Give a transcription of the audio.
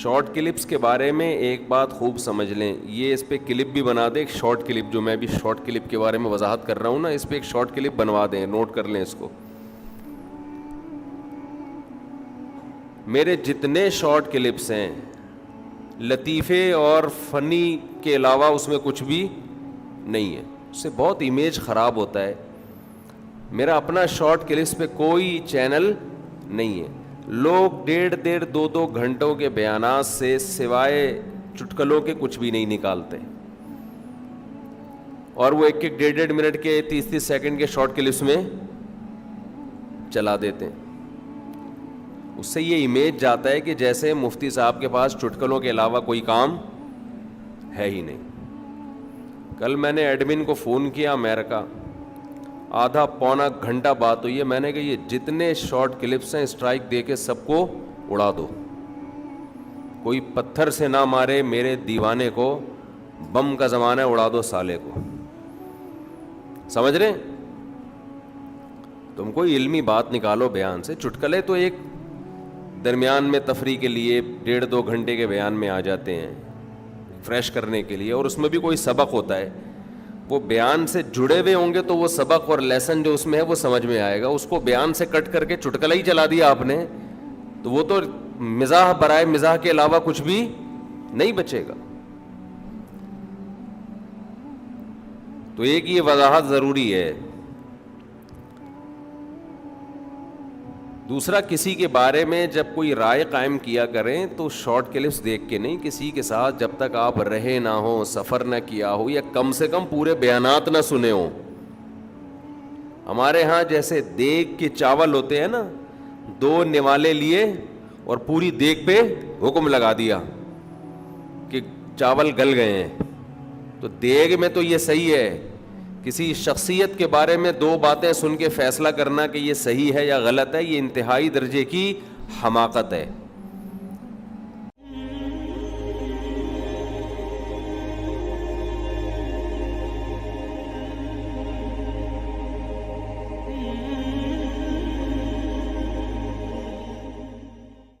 Short clips کے بارے میں ایک بات خوب سمجھ لیں, یہ اس پہ کلپ بھی بنا دیں, ایک شارٹ کلپ, جو میں بھی شارٹ کلپ کے بارے میں وضاحت کر رہا ہوں نا, اس پہ ایک شارٹ کلپ بنوا دیں, نوٹ کر لیں اس کو. میرے جتنے شارٹ کلپس ہیں لطیفے اور فنی کے علاوہ اس میں کچھ بھی نہیں ہے, اس سے بہت امیج خراب ہوتا ہے. میرا اپنا شارٹ کلپس پہ کوئی چینل نہیں ہے. لوگ 1.5-2 گھنٹوں کے بیانات سے سوائے چٹکلوں کے کچھ بھی نہیں نکالتے, اور وہ 1-1 منٹ کے 30 سیکنڈ کے شارٹ کلپس میں چلا دیتے ہیں. اس سے یہ امیج جاتا ہے کہ جیسے مفتی صاحب کے پاس چٹکلوں کے علاوہ کوئی کام ہے ہی نہیں. کل میں نے ایڈمن کو فون کیا امریکہ, آدھا پونا گھنٹہ بات ہوئی ہے. میں نے کہا یہ جتنے شارٹ کلپس ہیں اسٹرائک دے کے سب کو اڑا دو, کوئی پتھر سے نہ مارے میرے دیوانے کو, بم کا زمانہ اڑا دو سالے کو. سمجھ رہے, تم کوئی علمی بات نکالو بیان سے. چٹکلے تو ایک درمیان میں تفریح کے لیے 1.5-2 گھنٹے کے بیان میں آ جاتے ہیں فریش کرنے کے لیے, اور اس میں بھی کوئی سبق ہوتا ہے. وہ بیان سے جڑے ہوئے ہوں گے تو وہ سبق اور لیسن جو اس میں ہے وہ سمجھ میں آئے گا. اس کو بیان سے کٹ کر کے چٹکلا ہی چلا دیا آپ نے تو وہ تو مزاح برائے مزاح کے علاوہ کچھ بھی نہیں بچے گا. تو ایک یہ وضاحت ضروری ہے. دوسرا, کسی کے بارے میں جب کوئی رائے قائم کیا کریں تو شارٹ کلپس دیکھ کے نہیں, کسی کے ساتھ جب تک آپ رہے نہ ہو, سفر نہ کیا ہو, یا کم سے کم پورے بیانات نہ سنے ہوں. ہمارے ہاں جیسے دیگ کے چاول ہوتے ہیں نا, 2 نوالے لیے اور پوری دیگ پہ حکم لگا دیا کہ چاول گل گئے ہیں. تو دیگ میں تو یہ صحیح ہے, کسی شخصیت کے بارے میں 2 باتیں سن کے فیصلہ کرنا کہ یہ صحیح ہے یا غلط ہے, یہ انتہائی درجے کی حماقت ہے.